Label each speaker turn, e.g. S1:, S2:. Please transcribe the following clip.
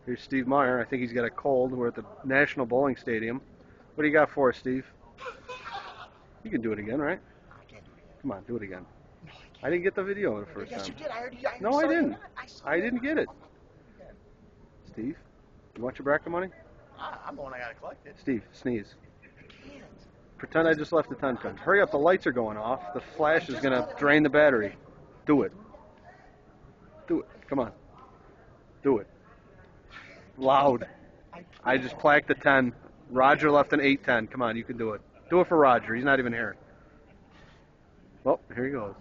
S1: Here's Steve Meyer. I think he's got a cold. We're at the National Bowling Stadium. What do you got for us, Steve? You can do it again, right?
S2: I can't do it again.
S1: Come on, do it again.
S2: No, I can't.
S1: I didn't get the video the first
S2: Yes,
S1: time.
S2: you did. I
S1: No,
S2: saw
S1: I
S2: you
S1: didn't.
S2: not. I saw
S1: I
S2: you
S1: didn't
S2: not.
S1: get it.
S2: Yeah.
S1: Steve, you want your bracket money?
S2: I'm the one I got to collect it.
S1: Steve, sneeze.
S2: I can't.
S1: Pretend I just left the 10 pin. Hurry up, the lights are going off. The flash is going to drain the battery. Do it. Do it. Come on. Do it. Loud. I just plaqued the 10. Roger left an 8-10. Come on, you can do it. Do it for Roger. He's not even here. Well, here he goes.